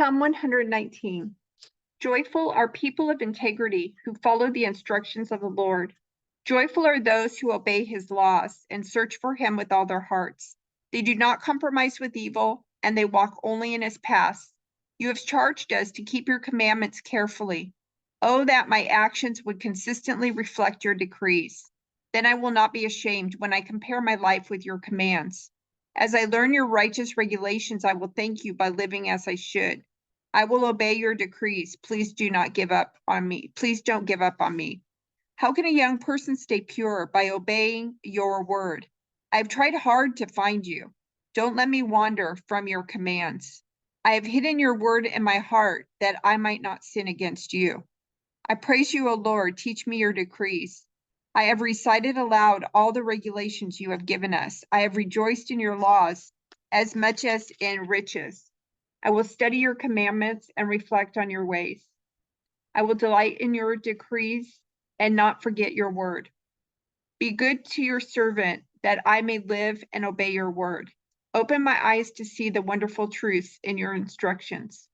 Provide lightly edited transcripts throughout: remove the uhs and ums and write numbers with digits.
Psalm 119. Joyful are people of integrity who follow the instructions of the Lord. Joyful are those who obey his laws and search for him with all their hearts. They do not compromise with evil, and they walk only in his paths. You have charged us to keep your commandments carefully. Oh, that my actions would consistently reflect your decrees. Then I will not be ashamed when I compare my life with your commands. As I learn your righteous regulations, I will thank you by living as I should. I will obey your decrees. Please do not give up on me. Please don't give up on me. How can a young person stay pure? By obeying your word. I've tried hard to find you. Don't let me wander from your commands. I have hidden your word in my heart that I might not sin against you. I praise you, O Lord. Teach me your decrees. I have recited aloud all the regulations you have given us. I have rejoiced in your laws as much as in riches. I will study your commandments and reflect on your ways. I will delight in your decrees and not forget your word. Be good to your servant that I may live and obey your word. Open my eyes to see the wonderful truths in your instructions.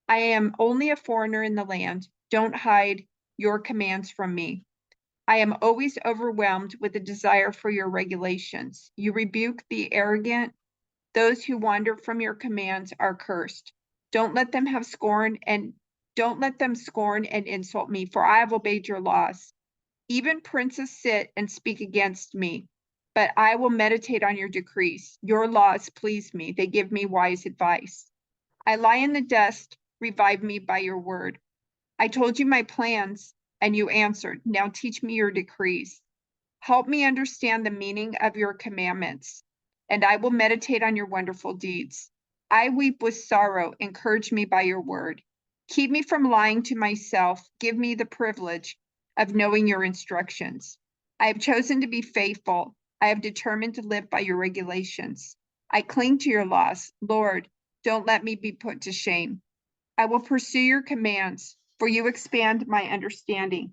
I am only a foreigner in the land. Don't hide your commands from me. I am always overwhelmed with a desire for your regulations. You rebuke the arrogant. Those who wander from your commands are cursed. Don't let them scorn and insult me, for I have obeyed your laws. Even princes sit and speak against me, but I will meditate on your decrees. Your laws please me. They give me wise advice. I lie in the dust. Revive me by your word. I told you my plans, and you answered. Now teach me your decrees. Help me understand the meaning of your commandments, and I will meditate on your wonderful deeds. I weep with sorrow. Encourage me by your word. Keep me from lying to myself. Give me the privilege of knowing your instructions. I have chosen to be faithful. I have determined to live by your regulations. I cling to your laws. Lord, don't let me be put to shame. I will pursue your commands, for you expand my understanding.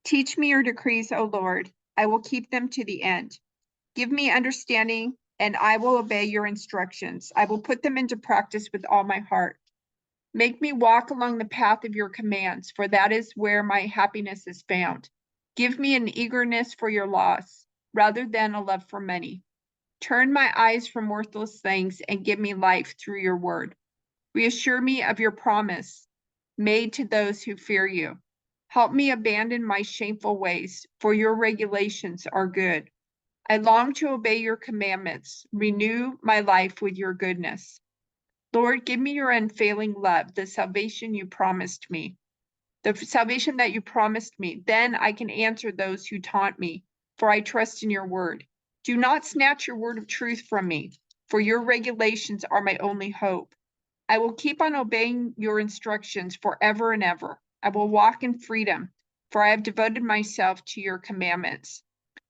Teach me your decrees, O Lord. I will keep them to the end. Give me understanding, and I will obey your instructions. I will put them into practice with all my heart. Make me walk along the path of your commands, for that is where my happiness is found. Give me an eagerness for your laws, rather than a love for money. Turn my eyes from worthless things and give me life through your word. Reassure me of your promise made to those who fear you. Help me abandon my shameful ways, for your regulations are good. I long to obey your commandments. Renew my life with your goodness. Lord, give me your unfailing love, the salvation you promised me, the salvation that you promised me. Then I can answer those who taunt me, for I trust in your word. Do not snatch your word of truth from me, for your regulations are my only hope. I will keep on obeying your instructions forever and ever. I will walk in freedom, for I have devoted myself to your commandments.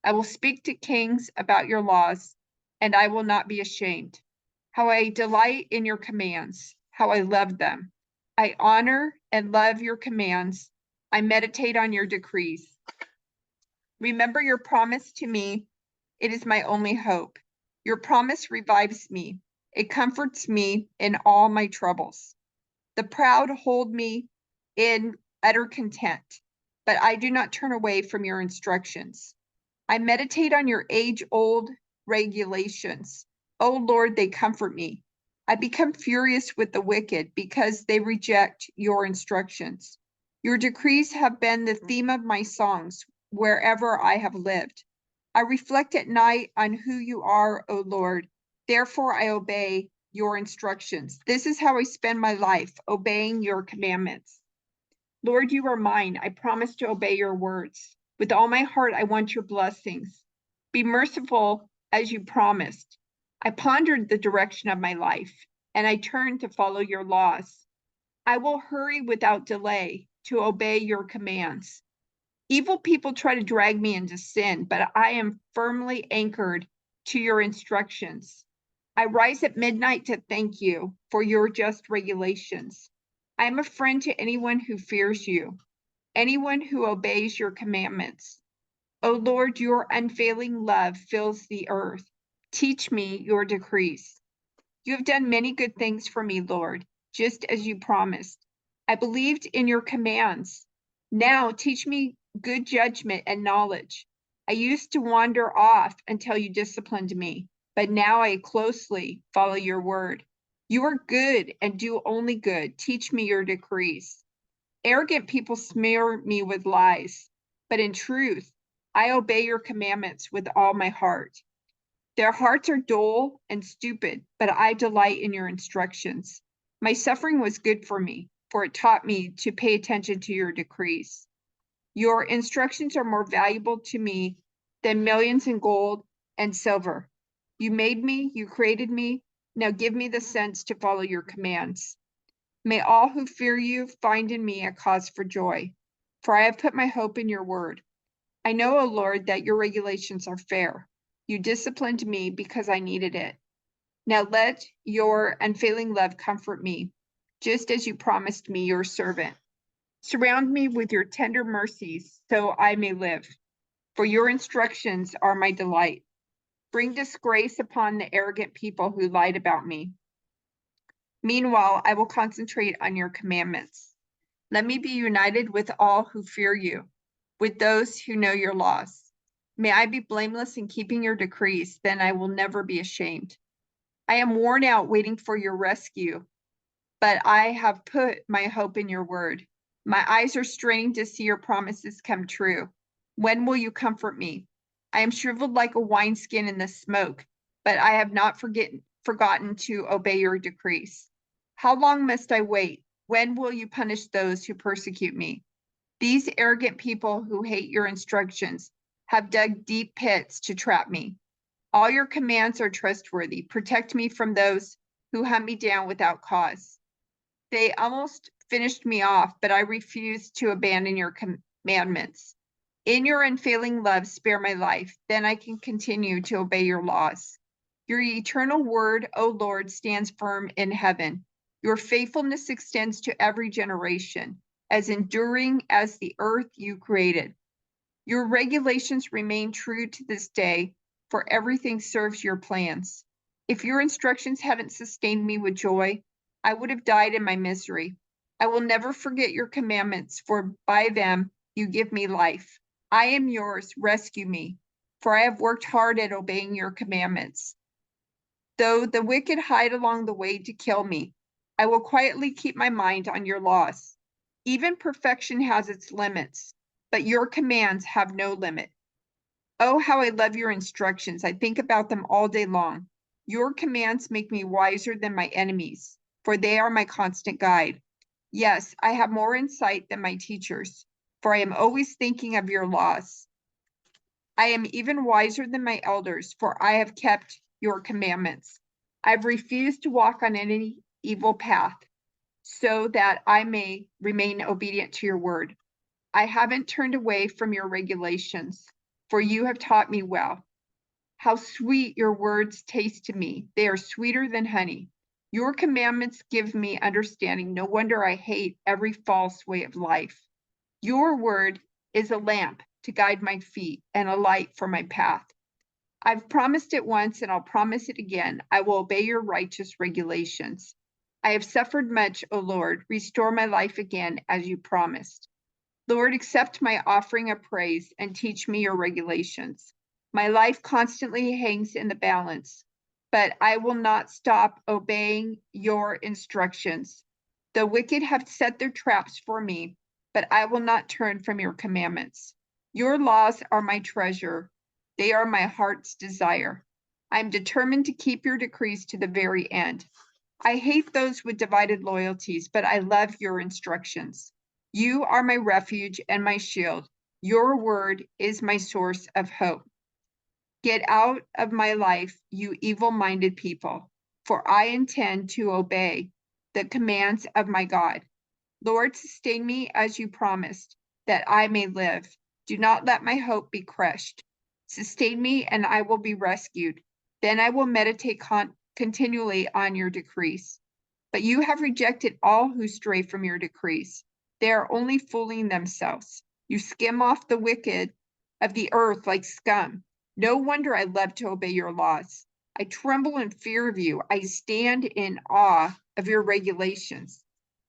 I will speak to kings about your laws, and I will not be ashamed. How I delight in your commands, how I love them. I honor and love your commands. I meditate on your decrees. Remember your promise to me. It is my only hope. Your promise revives me. It comforts me in all my troubles. The proud hold me in utter content, but I do not turn away from your instructions. I meditate on your age-old regulations. Oh Lord, they comfort me. I become furious with the wicked because they reject your instructions. Your decrees have been the theme of my songs wherever I have lived. I reflect at night on who you are, O Lord. Therefore, I obey your instructions. This is how I spend my life, obeying your commandments. Lord, you are mine. I promise to obey your words. With all my heart, I want your blessings. Be merciful as you promised. I pondered the direction of my life, and I turned to follow your laws. I will hurry without delay to obey your commands. Evil people try to drag me into sin, but I am firmly anchored to your instructions. I rise at midnight to thank you for your just regulations. I am a friend to anyone who fears you, anyone who obeys your commandments. O Lord, your unfailing love fills the earth. Teach me your decrees. You have done many good things for me, Lord. just as you promised. I believed in your commands. Now teach me good judgment and knowledge. I used to wander off until you disciplined me, but now I closely follow your word. You are good and do only good. Teach me your decrees. Arrogant people smear me with lies, but in truth, I obey your commandments with all my heart. Their hearts are dull and stupid, but I delight in your instructions. My suffering was good for me, for it taught me to pay attention to your decrees. Your instructions are more valuable to me than millions in gold and silver. You made me, you created me. Now give me the sense to follow your commands. May all who fear you find in me a cause for joy, for I have put my hope in your word. I know, O Lord, that your regulations are fair. You disciplined me because I needed it. Now let your unfailing love comfort me, just as you promised me, your servant. Surround me with your tender mercies so I may live, for your instructions are my delight. Bring disgrace upon the arrogant people who lied about me. Meanwhile, I will concentrate on your commandments. Let me be united with all who fear you, with those who know your laws. May I be blameless in keeping your decrees, then I will never be ashamed. I am worn out waiting for your rescue, but I have put my hope in your word. My eyes are straining to see your promises come true. When will you comfort me? I am shriveled like a wineskin in the smoke, but I have not forgotten to obey your decrees. How long must I wait? When will you punish those who persecute me? These arrogant people who hate your instructions have dug deep pits to trap me. All your commands are trustworthy. Protect me from those who hunt me down without cause. They almost finished me off, but I refused to abandon your commandments. In your unfailing love, spare my life. Then I can continue to obey your laws. Your eternal word, O Lord, stands firm in heaven. Your faithfulness extends to every generation, as enduring as the earth you created. Your regulations remain true to this day, for everything serves your plans. If your instructions hadn't sustained me with joy, I would have died in my misery. I will never forget your commandments, for by them you give me life. I am yours, rescue me, for I have worked hard at obeying your commandments. Though the wicked hide along the way to kill me, I will quietly keep my mind on your laws. Even perfection has its limits, but your commands have no limit. Oh, how I love your instructions. I think about them all day long. Your commands make me wiser than my enemies, for they are my constant guide. Yes, I have more insight than my teachers, for I am always thinking of your laws. I am even wiser than my elders, for I have kept your commandments. I've refused to walk on any evil path, so that I may remain obedient to your word. I haven't turned away from your regulations, for you have taught me well. How sweet your words taste to me. They are sweeter than honey. Your commandments give me understanding. No wonder I hate every false way of life. Your word is a lamp to guide my feet and a light for my path. I've promised it once and I'll promise it again. I will obey your righteous regulations. I have suffered much, O Lord. Restore my life again as you promised. Lord, accept my offering of praise and teach me your regulations. My life constantly hangs in the balance, but I will not stop obeying your instructions. The wicked have set their traps for me, but I will not turn from your commandments. Your laws are my treasure. They are my heart's desire. I am determined to keep your decrees to the very end. I hate those with divided loyalties, but I love your instructions. You are my refuge and my shield. Your word is my source of hope. Get out of my life, you evil-minded people, for I intend to obey the commands of my God. Lord, sustain me as you promised, that I may live. Do not let my hope be crushed. Sustain me, and I will be rescued. Then I will meditate continually on your decrees. But you have rejected all who stray from your decrees. They are only fooling themselves. You skim off the wicked of the earth like scum. No wonder I love to obey your laws. I tremble in fear of you. I stand in awe of your regulations.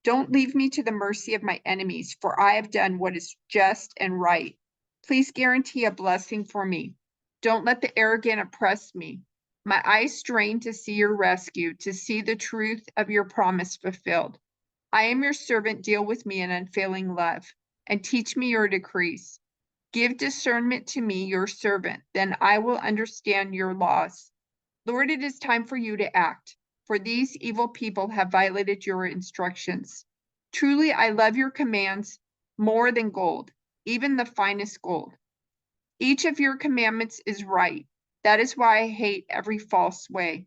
Don't leave me to the mercy of my enemies, for I have done what is just and right. Please guarantee a blessing for me. Don't let the arrogant oppress me. My eyes strain to see your rescue, to see the truth of your promise fulfilled. I am your servant. Deal with me in unfailing love and teach me your decrees. Give discernment to me, your servant, then I will understand your laws. Lord, it is time for you to act, for these evil people have violated your instructions. Truly, I love your commands more than gold, even the finest gold. Each of your commandments is right. That is why I hate every false way.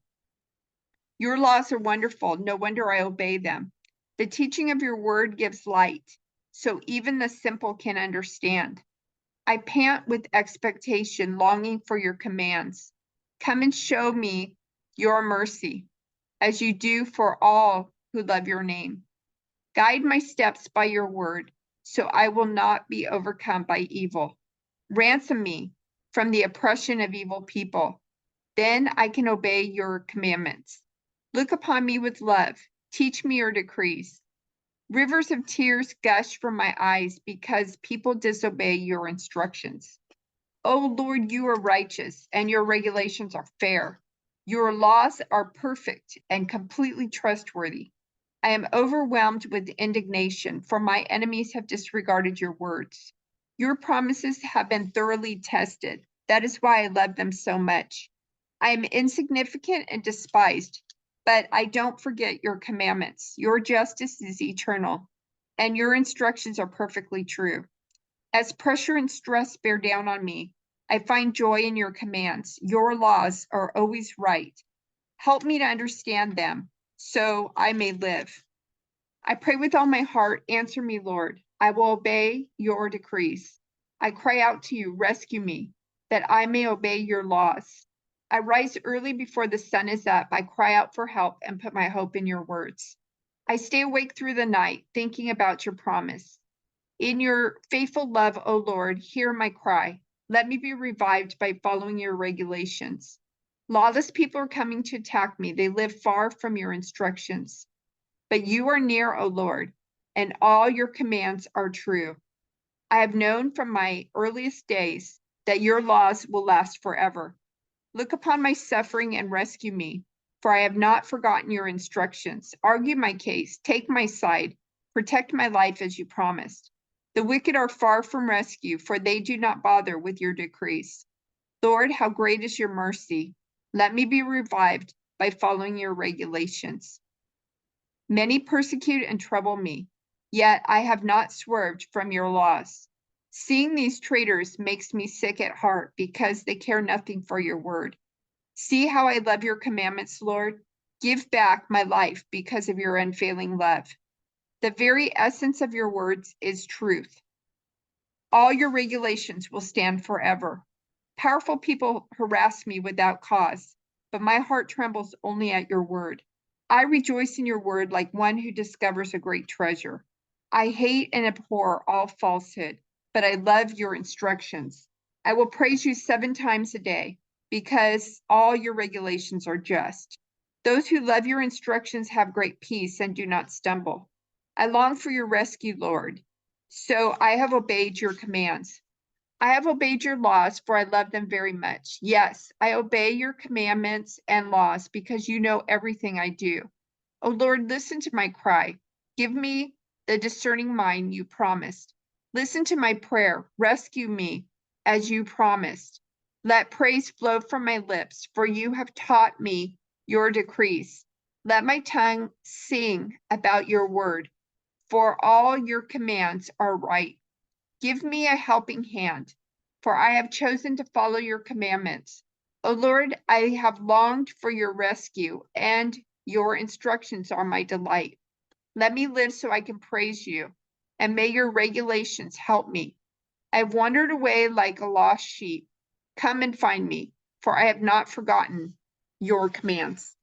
Your laws are wonderful. No wonder I obey them. The teaching of your word gives light, so even the simple can understand. I pant with expectation, longing for your commands. Come and show me your mercy, as you do for all who love your name. Guide my steps by your word, so I will not be overcome by evil. Ransom me from the oppression of evil people. Then I can obey your commandments. Look upon me with love. Teach me your decrees. Rivers of tears gush from my eyes because people disobey your instructions. Oh Lord, you are righteous and your regulations are fair. Your laws are perfect and completely trustworthy. I am overwhelmed with indignation, for my enemies have disregarded your words. Your promises have been thoroughly tested. That is why I love them so much. I am insignificant and despised, but I don't forget your commandments. Your justice is eternal, and your instructions are perfectly true. As pressure and stress bear down on me, I find joy in your commands. Your laws are always right. Help me to understand them so I may live. I pray with all my heart. Answer me, Lord. I will obey your decrees. I cry out to you, rescue me, that I may obey your laws. I rise early before the sun is up. I cry out for help and put my hope in your words. I stay awake through the night, thinking about your promise. In your faithful love, O Lord, hear my cry. Let me be revived by following your regulations. Lawless people are coming to attack me. They live far from your instructions. But you are near, O Lord, and all your commands are true. I have known from my earliest days that your laws will last forever. Look upon my suffering and rescue me, for I have not forgotten your instructions. Argue my case, take my side, protect my life as you promised. The wicked are far from rescue, for they do not bother with your decrees. Lord, how great is your mercy. Let me be revived by following your regulations. Many persecute and trouble me, yet I have not swerved from your laws. Seeing these traitors makes me sick at heart because they care nothing for your word. See how I love your commandments, Lord. Give back my life because of your unfailing love. The very essence of your words is truth. All your regulations will stand forever. Powerful people harass me without cause, but my heart trembles only at your word. I rejoice in your word like one who discovers a great treasure. I hate and abhor all falsehood, but I love your instructions. I will praise you 7 times a day because all your regulations are just. Those who love your instructions have great peace and do not stumble. I long for your rescue, Lord, so I have obeyed your commands. I have obeyed your laws, for I love them very much. Yes, I obey your commandments and laws because you know everything I do. O Lord, listen to my cry. Give me the discerning mind you promised. Listen to my prayer. Rescue me as you promised. Let praise flow from my lips, for you have taught me your decrees. Let my tongue sing about your word, for all your commands are right. Give me a helping hand, for I have chosen to follow your commandments. O Lord, I have longed for your rescue, and your instructions are my delight. Let me live so I can praise you, and may your regulations help me. I have wandered away like a lost sheep. Come and find me, for I have not forgotten your commands.